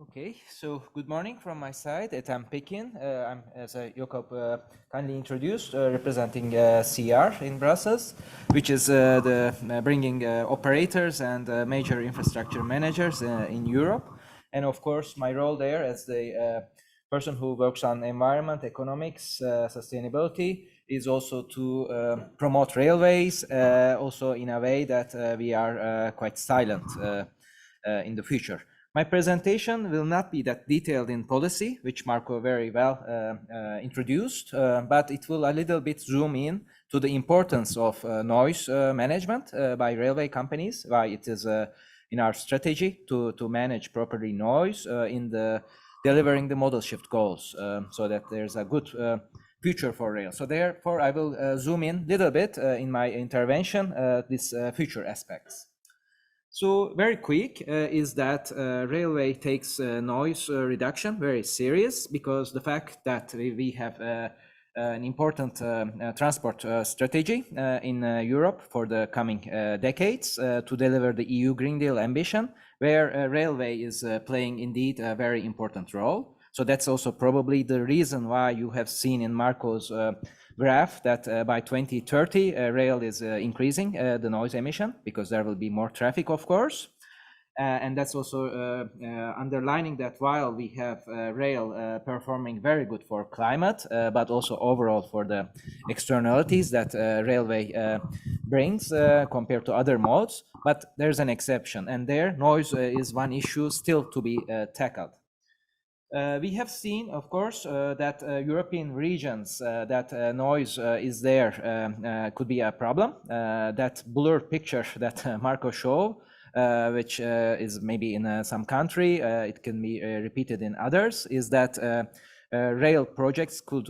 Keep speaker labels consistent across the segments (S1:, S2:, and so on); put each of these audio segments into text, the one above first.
S1: Okay, so good morning from my side. Ethem Pekin. I'm, as Jakob kindly introduced, representing CER in Brussels, which is bringing operators and major infrastructure managers in Europe. And of course, my role there as the person who works on environment, economics, sustainability is also to promote railways, also in a way that we are quite silent in the future. My presentation will not be that detailed in policy, which Marco very well introduced, but it will a little bit zoom in to the importance of noise management by railway companies, why it is in our strategy to manage properly noise in the delivering the model shift goals, so that there's a good future for rail. So therefore, I will zoom in a little bit in my intervention, these future aspects. So very quick is that railway takes noise reduction very serious, because the fact that we have an important transport strategy in Europe for the coming decades to deliver the EU Green Deal ambition, where railway is playing indeed a very important role. So that's also probably the reason why you have seen in Marco's graph that by 2030 rail is increasing the noise emission, because there will be more traffic, of course. And that's also underlining that while we have rail performing very good for climate, but also overall for the externalities that railway brings compared to other modes, but there's an exception, and there noise is one issue still to be tackled. We have seen, of course, that European regions that noise is there could be a problem. That blurred picture that Marco showed, which is maybe in some country, it can be repeated in others, is that rail projects could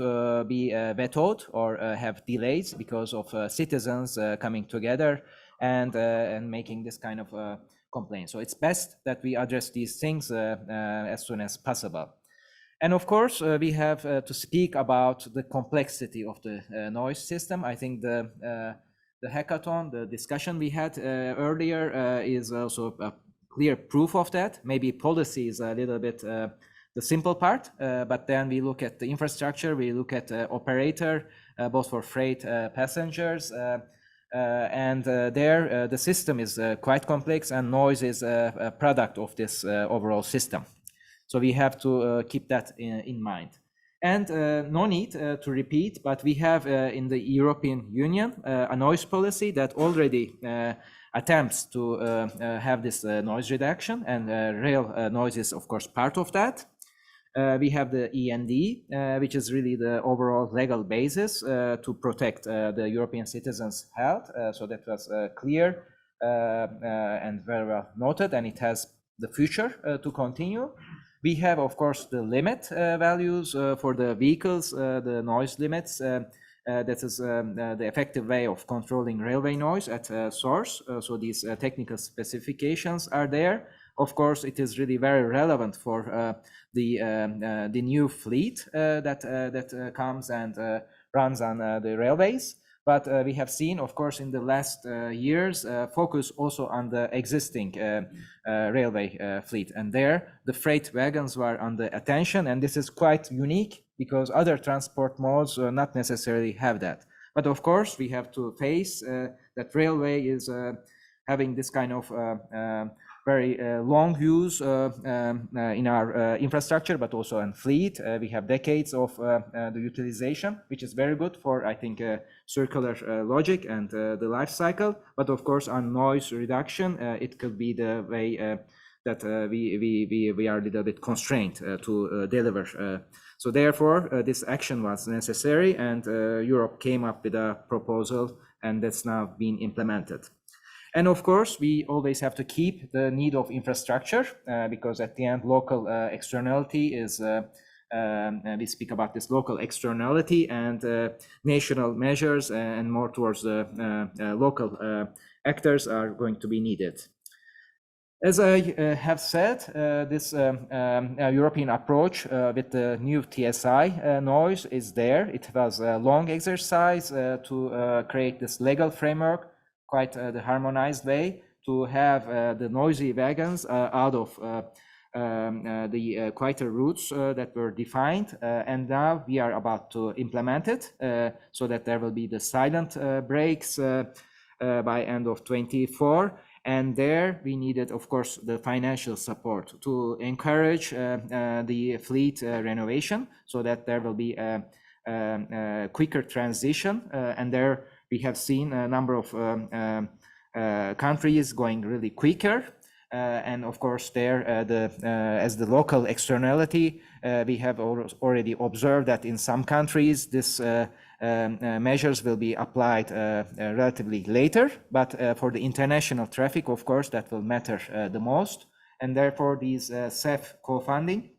S1: be vetoed or have delays because of citizens coming together and making this kind of complaint. So it's best that we address these things as soon as possible. And of course, we have to speak about the complexity of the noise system. I think the hackathon, the discussion we had earlier is also a clear proof of that. Maybe policy is a little bit the simple part, but then we look at the infrastructure, we look at the operator, both for freight passengers, and there the system is quite complex, and noise is a product of this overall system. So we have to keep that in mind. And no need to repeat, but we have in the European Union a noise policy that already attempts to have this noise reduction, and rail noise is of course part of that. We have the END, which is really the overall legal basis to protect the European citizens' health. So that was clear and very well noted, and it has the future to continue. We have, of course, the limit values for the vehicles, the noise limits. That is the effective way of controlling railway noise at source. So these technical specifications are there. Of course, it is really very relevant for the new fleet that comes and runs on the railways. But we have seen, of course, in the last years, focus also on the existing railway fleet. And there, the freight wagons were on the attention. And this is quite unique, because other transport modes not necessarily have that. But of course, we have to face that railway is having this kind of very long use in our infrastructure, but also in fleet. We have decades of the utilization, which is very good for, I think, circular logic and the life cycle. But of course, on noise reduction, it could be the way that we are a little bit constrained to deliver. So therefore, this action was necessary, and Europe came up with a proposal, and that's now being implemented. And of course, we always have to keep the need of infrastructure, because at the end, local externality is, we speak about this local externality, and national measures and more towards the local actors are going to be needed. As I have said, this European approach with the new TSI noise is there. It was a long exercise to create this legal framework, quite the harmonized way, to have the noisy wagons out of the quieter routes that were defined, and now we are about to implement it so that there will be the silent brakes by end of 24. And there we needed, of course, the financial support to encourage the fleet renovation so that there will be a quicker transition. And there we have seen a number of countries going really quicker. And of course, there, as the local externality, we have already observed that in some countries, this measures will be applied relatively later. But for the international traffic, of course, that will matter the most. And therefore, these CEF co-funding,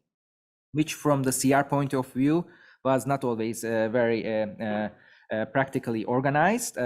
S1: which from the CR point of view was not always very practically organized.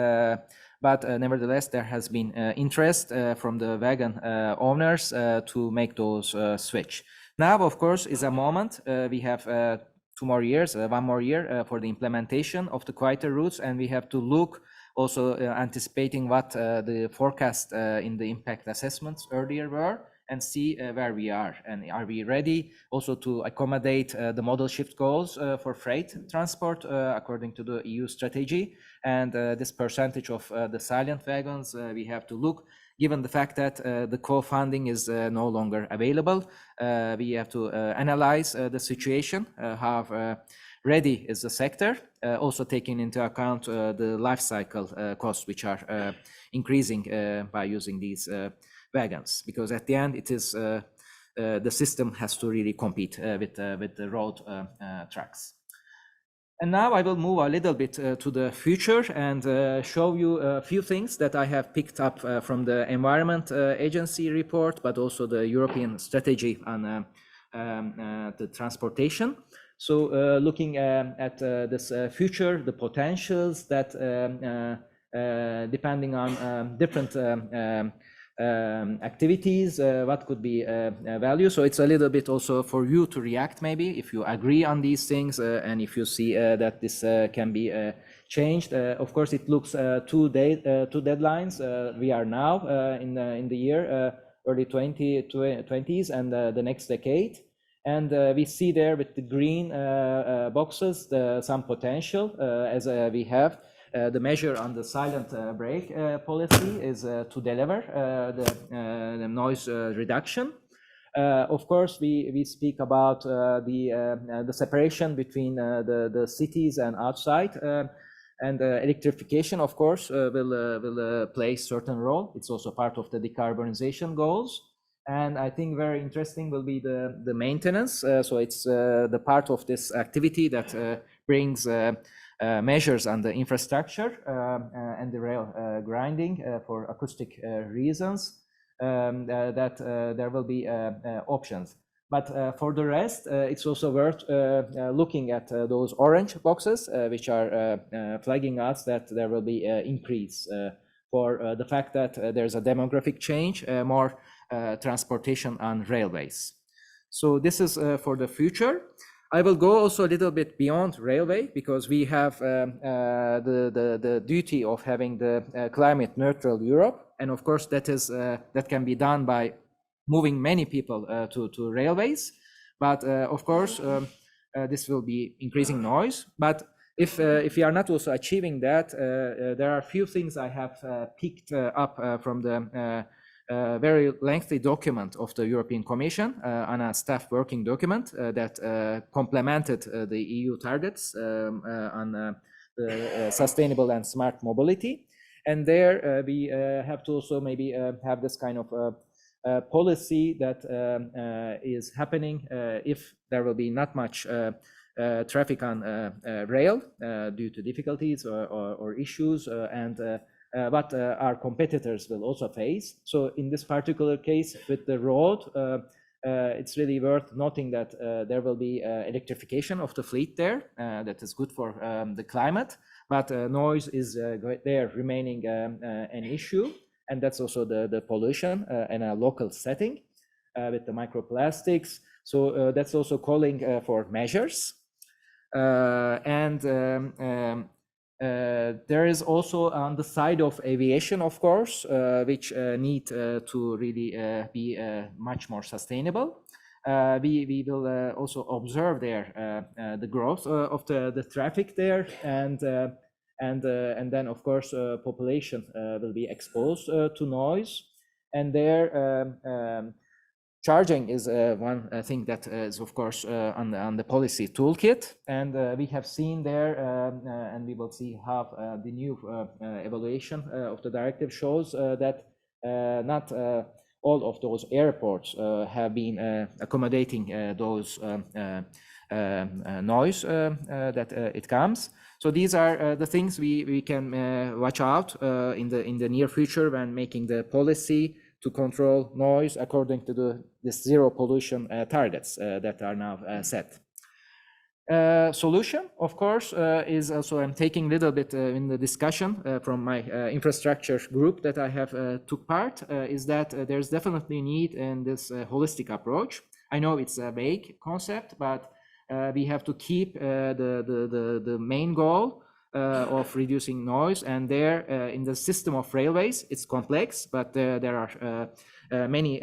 S1: But nevertheless, there has been interest from the wagon owners to make those switch. Now, of course, is a moment. We have 2 more years, 1 more year for the implementation of the quieter routes, and we have to look also anticipating what the forecast in the impact assessments earlier were, and see where we are, and are we ready also to accommodate the modal shift goals for freight transport according to the EU strategy. And this percentage of the silent wagons, we have to look, given the fact that the co-funding is no longer available. We have to analyze the situation, how ready is the sector, also taking into account the life cycle costs, which are increasing by using these wagons, because at the end it is the system has to really compete with the road tracks. And now I will move a little bit to the future and show you a few things that I have picked up from the Environment Agency report, but also the European strategy on the transportation. So looking at this future, the potentials that depending on different activities, what could be value. So it's a little bit also for you to react, maybe if you agree on these things and if you see that this can be changed. Of course, it looks two deadlines. We are now in the year early 2020s and the next decade. And we see there with the green boxes some potential as we have. The measure on the silent brake policy is to deliver the noise reduction. Of course, we speak about the separation between the cities and outside, and electrification, of course, will play a certain role. It's also part of the decarbonization goals. And I think very interesting will be the maintenance. So it's the part of this activity that brings measures on the infrastructure and the rail grinding for acoustic reasons, that there will be options. But for the rest, it's also worth looking at those orange boxes, which are flagging us that there will be an increase for the fact that there's a demographic change, more transportation on railways. So this is for the future. I will go also a little bit beyond railway, because we have the duty of having the climate neutral Europe. And of course, that can be done by moving many people to railways. But of course, this will be increasing noise. But if we are not also achieving that, there are a few things I have picked up from the very lengthy document of the European Commission on a staff working document that complemented the EU targets on sustainable and smart mobility. And there we have to also maybe have this kind of policy that is happening if there will be not much traffic on rail due to difficulties or issues, and what our competitors will also face. So in this particular case with the road, it's really worth noting that there will be electrification of the fleet there. That is good for the climate, but noise is there remaining an issue. And that's also the pollution in a local setting with the microplastics. So that's also calling for measures. There is also on the side of aviation, of course, which need to really be much more sustainable. we will also observe there the growth of the traffic there, and then of course population will be exposed to noise, and there charging is one thing that is of course on the policy toolkit, and we have seen there, and we will see how the new evaluation of the directive shows that not all of those airports have been accommodating those noise that it comes. So these are the things we can watch out in the near future when making the policy to control noise according to the zero pollution targets that are now set. Solution, of course, is also, I'm taking a little bit in the discussion from my infrastructure group that I have took part, is that there's definitely need in this holistic approach. I know it's a vague concept, but we have to keep the main goal of reducing noise, and there in the system of railways, it's complex, but there are many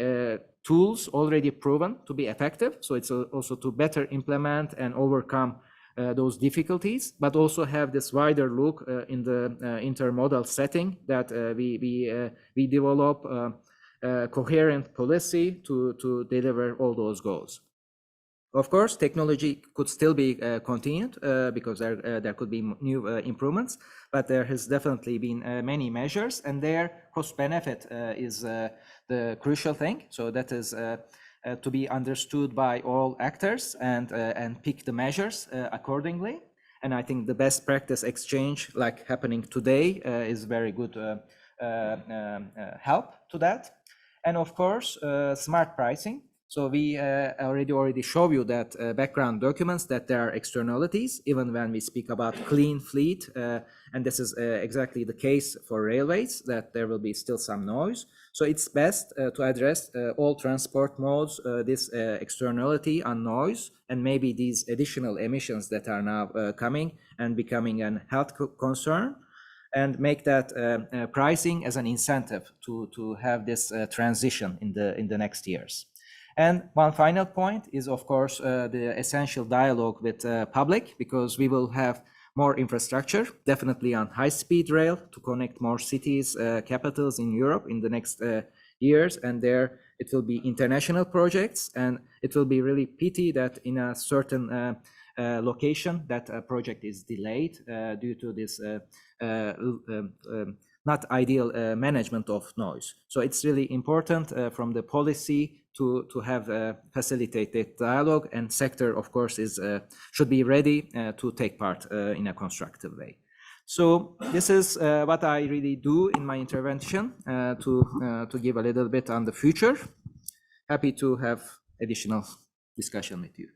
S1: tools already proven to be effective. So it's also to better implement and overcome those difficulties, but also have this wider look in the intermodal setting that we develop coherent policy to deliver all those goals. Of course, technology could still be continued because there could be new improvements, but there has definitely been many measures, and their cost benefit is the crucial thing. So that is to be understood by all actors and pick the measures accordingly. And I think the best practice exchange like happening today is very good help to that. And of course, smart pricing. So we already show you that background documents that there are externalities, even when we speak about clean fleet. And this is exactly the case for railways, that there will be still some noise. So it's best to address all transport modes, this externality on noise, and maybe these additional emissions that are now coming and becoming a health concern, and make that pricing as an incentive to have this transition in the next years. And one final point is, of course, the essential dialogue with public, because we will have more infrastructure, definitely on high-speed rail to connect more cities, capitals in Europe in the next years. And there it will be international projects, and it will be really pity that in a certain location that a project is delayed due to this not ideal management of noise. So it's really important from the policy to have facilitated dialogue, and sector, of course, should be ready to take part in a constructive way. So this is what I really do in my intervention to give a little bit on the future. Happy to have additional discussion with you.